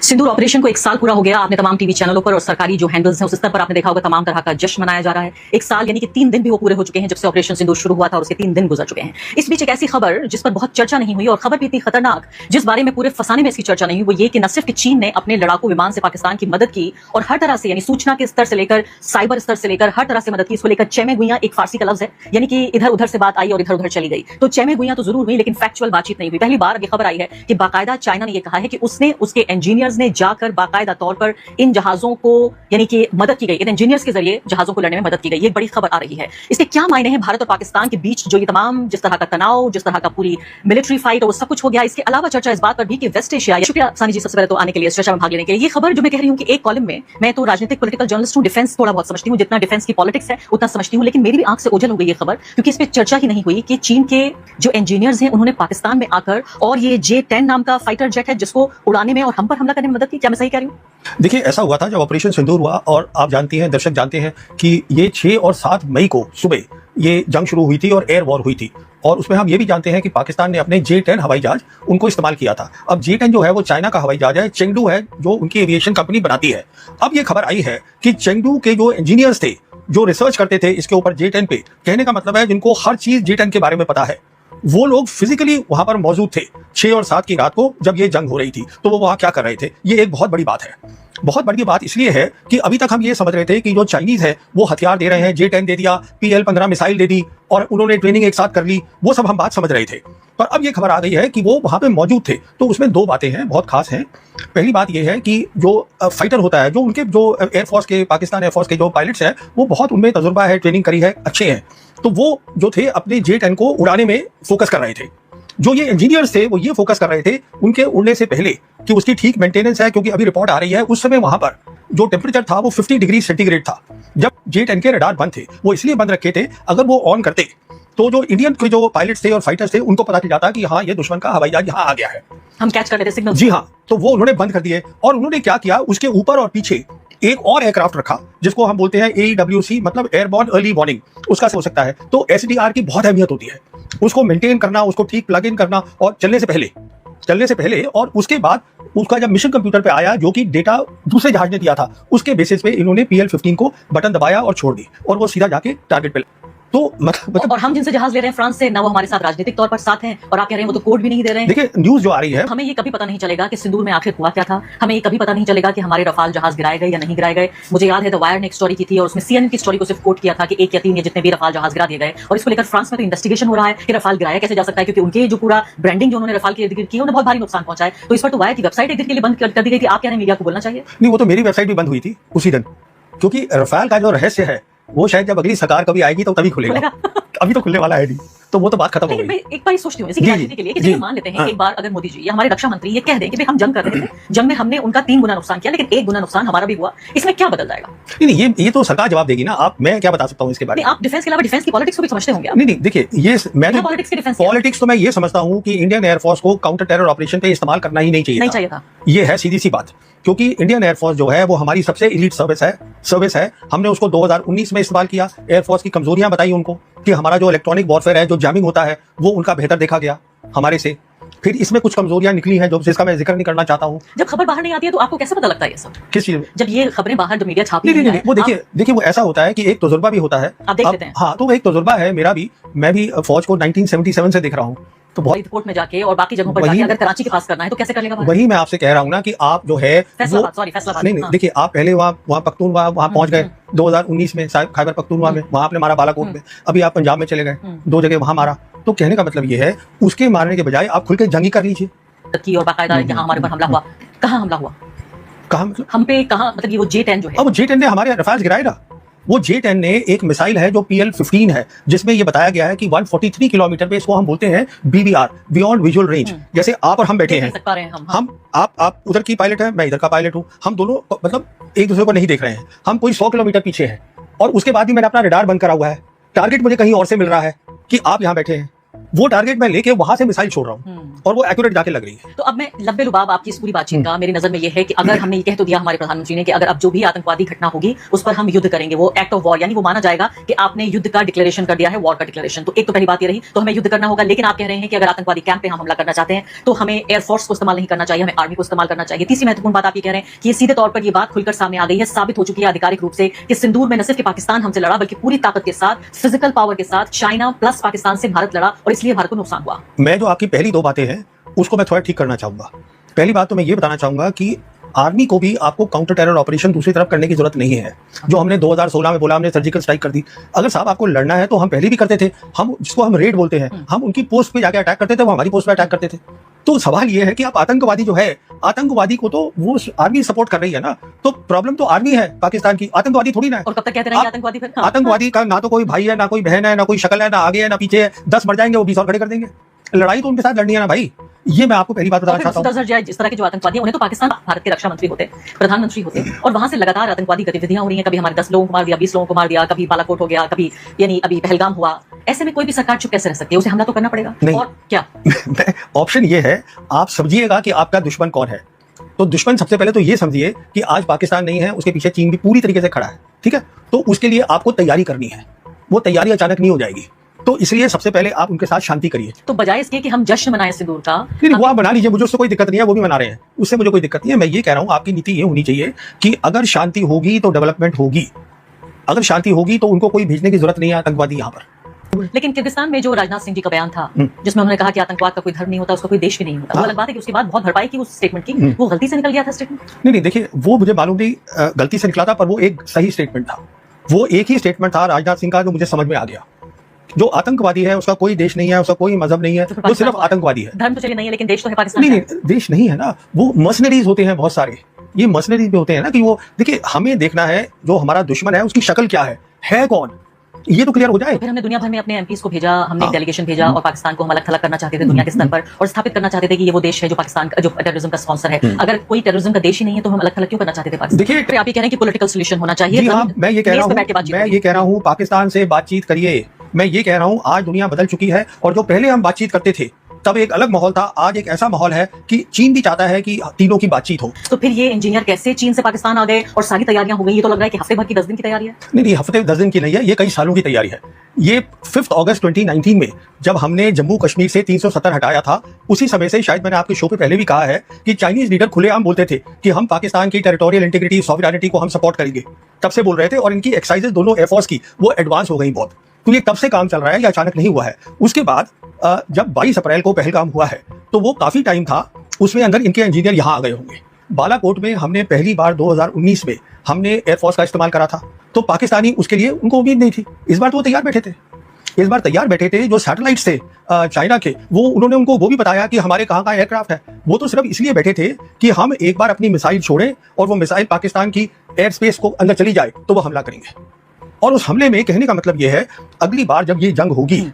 सिंदूर operation को 1 साल पूरा हो गया। आपने तमाम टीवी चैनलों पर और सरकारी जो हैंडल्स हैं उस स्तर पर आपने देखा होगा तमाम तरह का जश्न मनाया जा रहा है। 1 साल यानी कि 3 दिन भी वो पूरे हो चुके हैं जब से ऑपरेशन सिंदूर शुरू हुआ था और उसके 3 दिन गुजर चुके हैं। इस बीच एक ऐसी खबर जिस पर बहुत चर्चा नहीं हुई और खबर भी इतनी खतरनाक जिस बारे में पूरे फसाने में इसकी चर्चा नहीं हुई वो ये कि न सिर्फ कि चीन ने अपने लड़ाकू विमान से पाकिस्तान की मदद की और हर तरह से यानी सूचना के स्तर से लेकर साइबर स्तर से लेकर हर तरह से मदद की। इसको लेकर चेमे गुइया एक फारसी का लफ्ज है यानी कि इधर उधर से बात आई और इधर उधर चली गई। तो चेमे गुइया तो जरूर हुई लेकिन फैक्चुअल बातचीत नहीं हुई। पहली बार अब खबर आई है कि बाकायदा चाइना ने यह कहा है कि उसने उसके इंजीनियर्स ने जाकर बाकायदा तौर पर इन जहाजों को यानी कि मदद की गई, इन इंजीनियर्स के जरिए जहाजों को लड़ने में मदद की गई। ये बड़ी खबर आ रही है। इसके क्या मायने हैं भारत और पाकिस्तान के बीच जो ये तमाम जिस तरह का तनाव, जिस तरह का पूरी मिलिट्री फाइट और वो सब कुछ हो गया। इसके अलावा चर्चा इस बात पर भी कि वेस्ट एशिया, शुक्रिया सानी जी सबसे पहले तो आने के लिए, इस चर्चा में भाग लेने के लिए। ये खबर जो मैं कह रही हूँ कि एक कॉलम में मैं तो राजनीतिक पॉलिटिकल जर्नलिस्ट हूँ, डिफेंस थोड़ा बहुत समझती हूँ, जितना डिफेंस की पॉलिटिक्स है उतना समझती हूँ, लेकिन मेरी भी आंख से ओझल हो गई ये खबर क्योंकि इस पर चर्चा ही नहीं हुई कि चीन के जो इंजीनियर्स हैं उन्होंने पाकिस्तान में आकर और ये J-10 नाम का फाइटर जेट है जिसको उड़ाने में और हम पर हमला करने में मदद की। क्या मैं सही कह रही हूँ? देखिए, ऐसा हुआ था जब ऑपरेशन सिंदूर हुआ और आप जानती हैं, दर्शक जानते हैं कि ये 6 और 7 मई को सुबह ये जंग शुरू हुई थी और एयर वॉर हुई थी और उसमें हम ये भी जानते हैं कि पाकिस्तान ने अपने J-10 हवाई जहाज उनको इस्तेमाल किया था। अब J-10 जो है वो चाइना का हवाई जहाज है, चेंगडू है जो उनकी एविएशन कंपनी बनाती है। अब ये खबर आई है कि चेंगडू के जो इंजीनियर्स थे जो रिसर्च करते थे इसके ऊपर J-10 पे, कहने का मतलब है जिनको हर चीज J-10 के बारे में पता है, वो लोग फिजिकली वहां पर मौजूद थे 6 और 7 की रात को जब ये जंग हो रही थी। तो वो वहां क्या कर रहे थे, ये एक बहुत बड़ी बात है। बहुत बड़ी बात इसलिए है कि अभी तक हम ये समझ रहे थे कि जो चाइनीज है वो हथियार दे रहे हैं, J-10 दे दिया, PL-15 मिसाइल दे दी और उन्होंने ट्रेनिंग एक साथ कर ली, वो सब हम बात समझ रहे थे। पर अब ये खबर आ गई है कि वो वहां पे मौजूद थे। तो उसमें 2 बातें हैं बहुत खास हैं। पहली बात ये है कि जो फाइटर होता है, जो उनके जो एयरफोर्स के, पाकिस्तान एयरफोर्स के जो पायलट्स हैं वो बहुत उनमें तजुर्बा है, ट्रेनिंग करी है, अच्छे हैं। तो वो जो थे अपने J-10 को उड़ाने में फोकस कर रहे थे। जो ये इंजीनियर्स थे वो ये फोकस कर रहे थे उनके उड़ने से पहले कि उसकी ठीक मेंटेनेंस है, क्योंकि अभी रिपोर्ट आ रही है उस समय वहां पर जो टेम्परेचर था वो 50 डिग्री सेंटीग्रेड था जब J-10 के रडार बंद थे। वो इसलिए बंद रखे थे, अगर वो ऑन करते तो जो इंडियन के जो पायलट्स थे और फाइटर्स थे उनको पता चल जाता कि हाँ ये दुश्मन का हवाई जहाज यहाँ आ गया है, हम कैच कर लेते सिग्नल। जी हाँ, तो वो उन्होंने बंद कर दिए। और उन्होंने क्या किया, उसके ऊपर और पीछे एक और एयरक्राफ्ट रखा जिसको हम बोलते हैं AEWC, मतलब एयरबॉर्न अर्ली वार्निंग, उसका हो सकता है। तो SDR की बहुत अहमियत होती है, उसको मेंटेन करना, उसको ठीक प्लग इन करना और चलने से पहले और उसके बाद उसका जब मिशन कंप्यूटर पे आया जो कि डेटा दूसरे जहाज ने दिया था, उसके बेसिस पे इन्होंने PL-15 को बटन दबाया और छोड़ दी और वो सीधा जाके टारगेट पे। तो मतलब और हम जिनसे जहाज ले रहे हैं फ्रांस से, ना वो हमारे साथ राजनीतिक तौर पर साथ हैं और आप कह रहे हैं वो तो कोड भी नहीं दे रहे हैं। देखिए, न्यूज जो आ रही है, हमें ये कभी पता नहीं चलेगा कि सिंदूर में आखिर हुआ क्या था। हमें ये कभी पता नहीं चलेगा कि हमारे रफाल जहाज गिराए गए या नहीं गिराए गए। मुझे याद है द वायर ने एक स्टोरी की थी और उसमें CNN की स्टोरी को सिर्फ कोट किया था कि 1 या 3 या जितने भी रफाल जहाज गिरा दिए गए, और इसको लेकर फ्रांस में तो इन्वेस्टिगेशन हो रहा है कि रफाल गिराया कैसे जा सकता है, क्योंकि उनके जो पूरा ब्रांडिंग जो उन्होंने रफाल के इर्द गिर्द की उन्हें बहुत भारी नुकसान पहुंचा है। तो इस पर तो वायर की वेबसाइट एक दिन के लिए बंद कर दी गई थी। आप कह रहे हैं मीडिया को बोलना चाहिए? नहीं, वो तो मेरी वेबसाइट भी बंद हुई थी उसी दिन, क्योंकि रफाल का जो रहस्य है वो शायद जब अगली सरकार कभी आएगी तो तभी खुलेगा। अभी तो खुलने वाला है नहीं, तो वो तो बात खत्म हो गई। मैं एक बार सोचती हूँ इसी राजनीति के लिए कि जैसे मान लेते हैं एक बार अगर मोदी जी या हमारे रक्षा मंत्री ये कह दें कि भाई हम जंग कर रहे थे, जंग में हमने उनका 3 गुना नुकसान किया लेकिन 1 गुना नुकसान हमारा भी हुआ, इसमें क्या बदल जाएगा? नहीं, ये तो सरकार जवाब देगी ना। आप, मैं क्या बता सकता हूँ इसके बारे में? आप डिफेंस के अलावा डिफेंस की पॉलिटिक्स को भी समझते होंगे। नहीं, देखिए, ये मैं पॉलिटिक्स तो मैं ये समझता हूँ कि इंडियन एयरफोर्स को काउंटर टेरर ऑपरेशन पे इस्तेमाल करना ही नहीं चाहिए था। ये है सीधी सी बात, क्योंकि इंडियन एयरफोर्स जो है वो हमारी सबसे एलीट सर्विस है। हमने उसको 2019 में इस्तेमाल किया। एयरफोर्स की कमजोरियां बताई उनको कि हमारा जो इलेक्ट्रॉनिक वॉरफेयर है, जो जैमिंग होता है, वो उनका बेहतर देखा गया हमारे से। फिर इसमें कुछ कमजोरियां निकली हैं जो जिसका मैं जिक्र नहीं करना चाहता हूँ। जब खबर बाहर नहीं आती है तो आपको कैसे पता लगता है ये सब? किस चीज? जब ये खबरें बाहर जो मीडिया छापती है, वो देखिए वो ऐसा होता है कि एक तजुर्बा भी होता है, आप देख लेते हैं। हाँ, तो एक तजुर्बा है मेरा भी। मैं भी फौज को 1977 से देख रहा हूँ, तो बहुत कोर्ट में जाके और बाकी जगहों पर जाके अगर कराची के पास करना है तो कैसे कर लेगा? वही मैं आपसे कह रहा हूँ ना कि आप जो है फैसलाबाद नहीं, देखिए, आप पहले वहाँ पख्तूनख्वा वहाँ पहुंच गए 2019 में, खैबर पख्तूनख्वा में, वहाँ आपने मारा बालाकोट में। अभी आप पंजाब में चले गए, 2 जगह वहाँ मारा। तो कहने का मतलब ये है, उसके मारने के बजाय आप खुल के जंगी कर लीजिए। और बाकायदा यहाँ हमारे पर हमला हुआ, कहाँ हमला हुआ, कहाँ मतलब हम पे, कहाँ मतलब ये वो J-10 जो है, अब J-10 ने हमारे रफाल गिराएगा। वो J-10 ने एक मिसाइल है जो PL-15 है, जिसमें ये बताया गया है कि 143 किलोमीटर पे, इसको हम बोलते हैं BVR, बियॉन्ड विजुअल रेंज। जैसे आप और हम बैठे हैं, आप उधर की पायलट है, मैं इधर का पायलट हूँ, हम दोनों मतलब एक दूसरे को नहीं देख रहे हैं, हम कोई 100 किलोमीटर पीछे हैं और उसके बाद भी मैंने अपना रडार बंद करा हुआ है, टारगेट मुझे कहीं और से मिल रहा है कि आप यहाँ बैठे हैं। वो टारगेट मैं लेके वहां से मिसाइल छोड़ रहा हूँ और वो एक्यूरेट जाके लग रही है। तो अब मैं लब्बे लुबाब आपकी इस पूरी बातचीत का मेरी नजर में ये है कि अगर हमने ये कह तो दिया हमारे प्रधानमंत्री ने कि अगर अब जो भी आतंकवादी घटना होगी उस पर हम युद्ध करेंगे, वो एक्ट ऑफ वॉर, यानी वो माना जाएगा कि आपने युद्ध का डिक्लेरेशन कर दिया है, वॉर का डिक्लेरेशन। तो एक तो पहली बात ये रही, तो हमें युद्ध करना होगा। लेकिन आप कह रहे हैं कि अगर आतंकवादी कैंप पे हम हमला करना चाहते हैं तो हमें एयरफोर्स को इस्तेमाल नहीं करना चाहिए, हमें आर्मी को इस्तेमाल करना चाहिए। तीसरी महत्वपूर्ण बात आप ये कह रहे हैं कि ये सीधे तौर पर ये बात खुलकर सामने आ गई है, साबित हो चुकी है आधिकारिक रूप से कि सिंदूर में न सिर्फ पाकिस्तान हमसे लड़ा बल्कि पूरी ताकत के साथ, फिजिकल पावर के साथ चाइना प्लस पाकिस्तान से भारत लड़ा और इसलिए भारत को नुकसान हुआ। मैं जो आपकी पहली 2 बातें हैं उसको मैं थोड़ा ठीक करना चाहूंगा। पहली बात तो मैं ये बताना चाहूंगा कि आर्मी को भी आपको काउंटर टेरर ऑपरेशन दूसरी तरफ करने की जरूरत नहीं है। जो हमने 2016 में बोला, हमने सर्जिकल स्ट्राइक कर दी। अगर साहब आपको लड़ना है तो हम पहले भी करते थे। हम जिसको हम रेड बोलते हैं, हम उनकी पोस्ट पे जाके अटैक करते थे, वो हमारी पोस्ट पे अटैक करते थे। तो सवाल ये है कि आप आतंकवादी जो है, आतंकवादी को तो वो आर्मी सपोर्ट कर रही है ना, तो प्रॉब्लम तो आर्मी है पाकिस्तान की, आतंकवादी थोड़ी ना है। और कब तक कहते रहेंगे आतंकवादी फिर? आतंकवादी का ना तो कोई भाई है, ना कोई बहन है, ना कोई शक्ल है, ना आगे है ना पीछे है। 10 मर जाएंगे, वो 20 और खड़े कर देंगे। लड़ाई तो उनके साथ लड़नी है ना भाई। ये मैं आपको पहली बात बताना चाहता हूँ। जिस तरह के जो आतंकवादी हैं उन्हें तो पाकिस्तान भारत के रक्षा मंत्री होते, प्रधानमंत्री होते, और वहां से लगातार आतंकवादी गतिविधियां हो रही हैं। कभी हमारे 10 लोगों को मार दिया, 20 लोगों को मार दिया, कभी बालाकोट हो गया, कभी यानी अभी पहलगाम हुआ। ऐसे में कोई भी सरकार चुप कैसे रह सकती है? उसे हमला तो करना पड़ेगा। नहीं। और क्या ऑप्शन ये है, आप समझिएगा कि आपका दुश्मन कौन है। तो दुश्मन सबसे पहले तो ये समझिए कि आज पाकिस्तान नहीं है, उसके पीछे चीन भी पूरी तरीके से खड़ा है। ठीक है, तो उसके लिए आपको तैयारी करनी है। वो तैयारी अचानक नहीं हो जाएगी, तो इसलिए सबसे पहले आप उनके साथ शांति करिए। तो बजाय इसके कि हम जश्न मनाएं सिंदूर का, नहीं, वो आप बना लीजिए, मुझे उससे कोई दिक्कत नहीं है, वो भी मना रहे हैं, उससे मुझे कोई दिक्कत नहीं है। मैं ये कह रहा हूं आपकी नीति ये होनी चाहिए कि अगर शांति होगी तो डेवलपमेंट होगी, अगर शांति होगी तो उनको कोई भेजने की जरूरत नहीं है आतंकवादी यहाँ पर। लेकिन किर्गिस्तान में जो राजनाथ सिंह जी का बयान था जिसमें उन्होंने कहा कि आतंकवाद का कोई धर्म नहीं होता, उसका कोई देश भी नहीं होता, वो अलग बात है कि उसके बाद बहुत भरपाई की उस स्टेटमेंट की, वो गलती से निकल गया था स्टेटमेंट। नहीं, देखिए, वो मुझे मालूम नहीं गलती से निकला था, पर वो एक सही स्टेटमेंट था। वो एक ही स्टेटमेंट था राजनाथ सिंह का जो मुझे समझ में आ गया। जो आतंकवादी है उसका कोई देश नहीं है, उसका कोई मजहब नहीं है, वो सिर्फ आतंकवादी है। धर्म तो चलिए नहीं है, लेकिन देश तो है पाकिस्तान। नहीं, देश नहीं है ना, वो मर्सनरीज होते हैं बहुत सारे। ये मर्सनरीज भी होते हैं ना कि वो, देखिए, हमें देखना है जो हमारा दुश्मन है उसकी शक्ल क्या है कौन, ये तो क्लियर हो जाए। फिर हमने दुनिया भर में अपने एमपीज को भेजा, हमने एक डेलीगेशन भेजा और पाकिस्तान को हम अलग थलग करना चाहते थे दुनिया के स्तर पर, और स्थापित करना चाहते थे कि ये वो देश है जो पाकिस्तान का, जो टेररिज्म का स्पॉन्सर है। अगर कोई टेररिज्म का देश ही नहीं है तो हम अलग थलग क्यों करना चाहते थे पाकिस्तान? देखिए, आप ये कह रहे हैं कि पॉलिटिकल सॉल्यूशन होना चाहिए। मैं ये कह रहा हूँ पाकिस्तान से बातचीत करिए। मैं ये कह रहा हूँ आज दुनिया बदल चुकी है, और जो पहले हम बातचीत करते थे तब एक अलग माहौल था, आज एक ऐसा माहौल है कि चीन भी चाहता है कि तीनों की बातचीत हो। तो फिर ये इंजीनियर कैसे चीन से पाकिस्तान आ गए और सारी तैयारियां हो गई? ये तो लग रहा है कि हफ्ते भर की 10 दिन की तैयारी है। नहीं, हफ्ते 10 दिन की नहीं है, ये कई सालों की तैयारी है। ये 5 अगस्त 2019 में जब हमने जम्मू कश्मीर से 370 हटाया था, उसी समय से, शायद मैंने आपके शो पे पहले भी कहा है कि चाइनीज लीडर खुलेआम बोलते थे कि हम पाकिस्तान की टेरिटोरियल इंटीग्रिटी, सॉवरेनिटी को हम सपोर्ट करेंगे। तब से बोल रहे थे, और इनकी एक्सरसाइजेज दोनों एयरफोर्स की वो एडवांस हो गई बहुत। तो ये तब से काम चल रहा है, ये अचानक नहीं हुआ है। उसके बाद जब 22 अप्रैल को पहलगाम हुआ है तो वो काफी टाइम था, उसमें अंदर इनके इंजीनियर यहाँ आ गए होंगे। बालाकोट में हमने पहली बार 2019 में हमने एयरफोर्स का इस्तेमाल करा था, तो पाकिस्तानी उसके लिए उनको उम्मीद नहीं थी। इस बार तो वो तैयार बैठे थे, इस बार तैयार बैठे थे। जो सैटेलाइट्स थे चाइना के, वो उन्होंने उनको वो भी बताया कि हमारे कहाँ का एयरक्राफ्ट है। वो तो सिर्फ इसलिए बैठे थे कि हम एक बार अपनी मिसाइल छोड़ें और वो मिसाइल पाकिस्तान की एयर स्पेस को अंदर चली जाए तो वो हमला करेंगे। और उस हमले में कहने का मतलब ये है, अगली बार जब ये जंग होगी,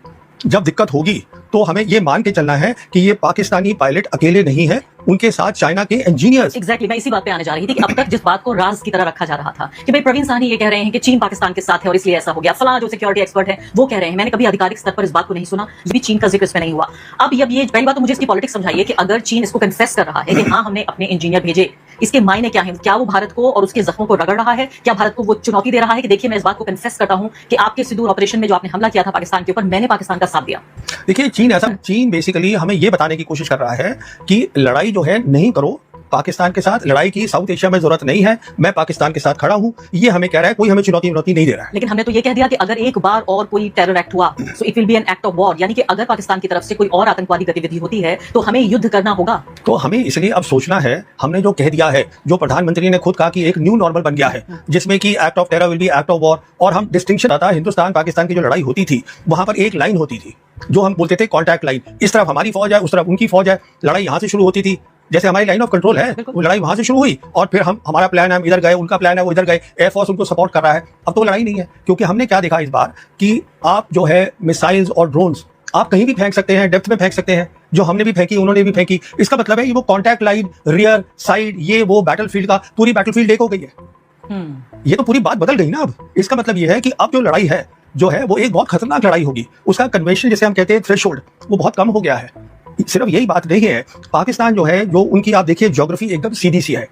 जब दिक्कत होगी, तो हमें ये मान के चलना है कि ये पाकिस्तानी पायलट अकेले नहीं है, उनके साथ चाइना के इंजीनियर्स। एग्जैक्टली, मैं इसी बात पे आने जा रही थी कि अब तक जिस बात को राज की तरह रखा जा रहा था कि भाई प्रवीण साहनी ये कह रहे हैं कि चीन पाकिस्तान के साथ है और इसलिए ऐसा हो गया, फलां जो सिक्योरिटी एक्सपर्ट है वो कह रहे हैं, मैंने कभी आधिकारिक स्तर पर इस बात को नहीं सुना, भी चीन का जिक्र इसमें नहीं हुआ। अब ये पहली बात तो मुझे इसकी पॉलिटिक्स समझाइए कि अगर चीन इसको कन्फेस कर रहा है कि हाँ हमने अपने इंजीनियर भेजे, इसके मायने क्या है? क्या वो भारत को और उसके जख्मों को रगड़ रहा है? क्या भारत को वो चुनौती दे रहा है कि देखिए मैं इस बात को कन्फेस करता हूं कि आपके सिंदूर ऑपरेशन में जो आपने हमला किया था पाकिस्तान के ऊपर, मैंने पाकिस्तान का साथ दिया? देखिए, चीन बेसिकली हमें ये बताने की कोशिश कर रहा है कि लड़ाई जो है नहीं करो पाकिस्तान के साथ, लड़ाई की साउथ एशिया में जरूरत नहीं है, मैं पाकिस्तान के साथ खड़ा हूं, ये हमें कह रहा है, कोई हमें चुनौती नहीं दे रहा है। लेकिन हमने तो ये कह दिया कि अगर एक बार और कोई टेरर एक्ट हुआ so it will be an act of war, यानी कि अगर पाकिस्तान की तरफ से कोई और आतंकवादी गतिविधि होती है तो हमें युद्ध करना होगा। तो हमें इसलिए अब सोचना है, हमने जो कह दिया है, जो प्रधानमंत्री ने खुद कहा कि एक न्यू नॉर्मल बन गया है, जिसमें कि act of terror will be act of war, और हम डिस्टिंक्शन आता, हिंदुस्तान पाकिस्तान की जो लड़ाई होती थी वहां पर एक लाइन होती थी जो हम बोलते थे कॉन्टैक्ट लाइन। इस तरफ हमारी फौज है, उस तरफ उनकी फौज है, लड़ाई यहां से शुरू होती थी, जैसे हमारी लाइन ऑफ कंट्रोल है, वो लड़ाई वहां से शुरू हुई, और फिर हमारा प्लान है, हम इधर गए, उनका प्लान है वो इधर गए, एयरफोर्स उनको सपोर्ट कर रहा है। अब तो लड़ाई नहीं है, क्योंकि हमने क्या देखा इस बार कि आप जो है मिसाइल्स और ड्रोन्स आप कहीं भी फेंक सकते हैं, डेप्थ में फेंक सकते हैं, जो हमने भी फेंकी उन्होंने भी फेंकी। इसका मतलब है ये वो कॉन्टैक्ट लाइन, रियर साइड, ये वो बैटलफील्ड का पूरी बैटलफील्ड एक हो गई है। ये तो पूरी बात बदल गई ना। अब इसका मतलब ये है कि अब जो लड़ाई है जो है वो एक बहुत खतरनाक लड़ाई होगी। उसका कन्वेंशन जैसे हम कहते हैं थ्रेशोल्ड वो बहुत कम हो गया है। सिर्फ यही बात नहीं है, पाकिस्तान जो है जो उनकी आप देखिए ज्योग्राफी एकदम सीधी सी है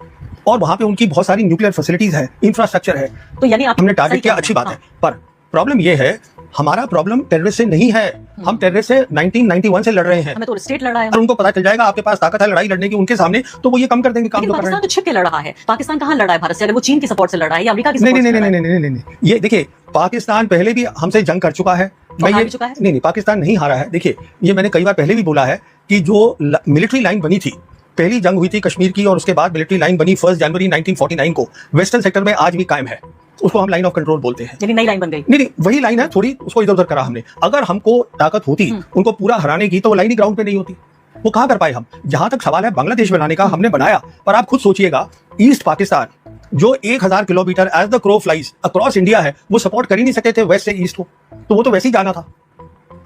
और वहां पे उनकी बहुत सारी न्यूक्लियर फैसिलिटीज है, इंफ्रास्ट्रक्चर है। तो यानी आप हमने टारगेट सही किया, कह अच्छी रहे बात हैं। है, पर प्रॉब्लम ये है हमारा प्रॉब्लम टेररिस्ट से नहीं है। हम टेररिस्ट से 1991 से लड़ रहे हैं। हमें तो स्टेट लड़ा है। और उनको पता चल जाएगा आपके पास ताकत है लड़ाई लड़ने की उनके सामने, तो वो ये कम कर देंगे काम लेकिन जो कर रहे पाकिस्तान हैं। तो छिप के लड़ रहा है। पाकिस्तान कहाँ लड़ा है भारत से? अगर वो चीन की सपोर्ट से लड़ा है या अमेरिका की नहीं सपोर्ट नहीं से नहीं लड़ा है? नहीं नहीं नहीं नहीं, ये देखिए पाकिस्तान पहले भी हमसे जंग कर चुका है। मैं हार ये भी चुका है? नहीं, पाकिस्तान नहीं हारा है। देखिए ये मैंने कई बार पहले भी बोला है कि जो मिलिट्री लाइन बनी थी, पहली जंग हुई थी कश्मीर की और उसके बाद मिलिट्री लाइन बनी 1 जनवरी 1949 को, वेस्टर्न सेक्टर में आज भी कायम है। उसको हम लाइन ऑफ कंट्रोल बोलते हैं। यानी नई लाइन बन गई। नहीं नहीं, वही लाइन है, थोड़ी उसको इधर उधर करा हमने। अगर हमको ताकत होती उनको पूरा हराने की तो वो लाइन ही ग्राउंड पे नहीं होती। वो कहां कर पाए हम? जहां तक सवाल है बांग्लादेश बनाने का, हमने बनाया, पर आप खुद सोचिएगा ईस्ट पाकिस्तान जो 1000 kilometre as the crow flies across India है, वो सपोर्ट कर ही नहीं सकते थे वेस्ट से ईस्ट को, तो वो तो वैसे ही जाना था।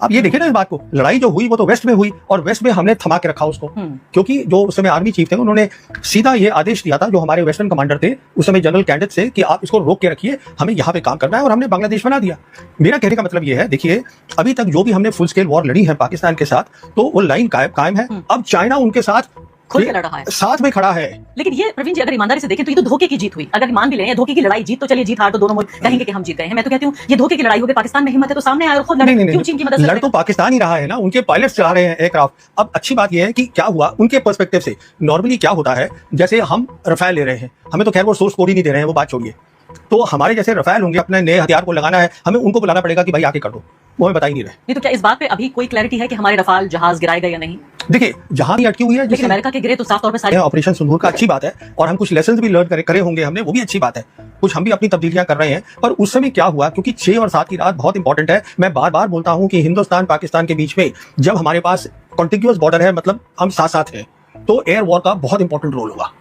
आप ये देखिए ना इस बात को, लड़ाई जो हुई वो तो वेस्ट में हुई और वेस्ट में हमने थमा के रखा उसको, क्योंकि जो उस समय आर्मी चीफ थे उन्होंने सीधा ये आदेश दिया था जो हमारे वेस्टर्न कमांडर थे उस समय जनरल कैडेट से कि आप इसको रोक के रखिए, हमें यहाँ पे काम करना है, और हमने बांग्लादेश बना दिया। मेरा कहने का मतलब ये है, देखिए अभी तक जो भी हमने फुल स्केल वॉर लड़ी है पाकिस्तान के साथ, तो वो लाइन कायम है। अब चाइना उनके साथ खुल के लड़ रहा है, साथ में खड़ा है। लेकिन ये प्रवीण जी अगर ईमानदारी से देखें तो ये तो धोखे की जीत हुई। अगर मान भी लें धोखे की लड़ाई, जीत तो चलिए, जीत हार तो दोनों मुल्क कहेंगे कि हम जीत गए हैं। मैं तो कहती हूँ ये धोखे की लड़ाई हो गई। पाकिस्तान में हिम्मत है तो सामने आए और खुद लड़े। क्यों चीन की मदद लड़ तो पाकिस्तान ही रहा है ना, उनके पायलट्स चला रहे हैं एयरक्राफ्ट। अब अच्छी बात यह है कि क्या हुआ उनके पर्सपेक्टिव से, नॉर्मली क्या होता है, जैसे हम रफाल ले रहे हैं, हमें तो खैर वो सोर्स कोड ही नहीं दे रहे हैं, वो बात छोड़िए। तो हमारे जैसे रफाल होंगे, अपने नए हथियार को लगाना है, हमें उनको बुलाना पड़ेगा कि भाई आके कर दो, वो हमें बता ही नहीं रहे। नहीं तो क्या इस बात पे अभी कोई क्लैरिटी है कि हमारे रफाल जहाज गिराए गए या नहीं? देखिए जहां भी अटकी हुई है, लेकिन अमेरिका के गिरे तो साफ तौर पे सारे ऑपरेशन सिंदूर का अच्छी बात है, और हम कुछ लेसन भी लर्न करे होंगे हमने, वो भी अच्छी बात है। कुछ हम भी अपनी तब्दीलियां कर रहे हैं, पर उस समय क्या हुआ, क्योंकि 6 और 7 की रात बहुत इंपॉर्टेंट है। मैं बार बार बोलता हूं कि हिंदुस्तान पाकिस्तान के बीच में जब हमारे पास कॉन्टिग्यूअस बॉर्डर है, मतलब हम साथ साथ हैं, तो एयर वॉर का बहुत इंपॉर्टेंट रोल होगा।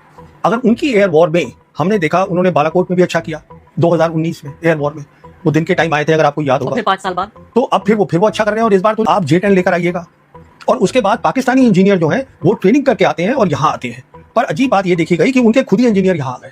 अगर उनकी एयर वॉर में हमने देखा, उन्होंने बालाकोट में भी अच्छा किया 2019 में एयर वॉर में, वो दिन के टाइम आए थे अगर आपको याद होगा, फिर 5 साल बाद तो अब फिर वो अच्छा कर रहे हैं। और इस बार तो आप J-10 लेकर आइएगा, और उसके बाद पाकिस्तानी इंजीनियर जो हैं वो ट्रेनिंग करके आते हैं और यहाँ आते हैं। पर अजीब बात ये देखी गई कि उनके खुद ही इंजीनियर यहाँ आ गए।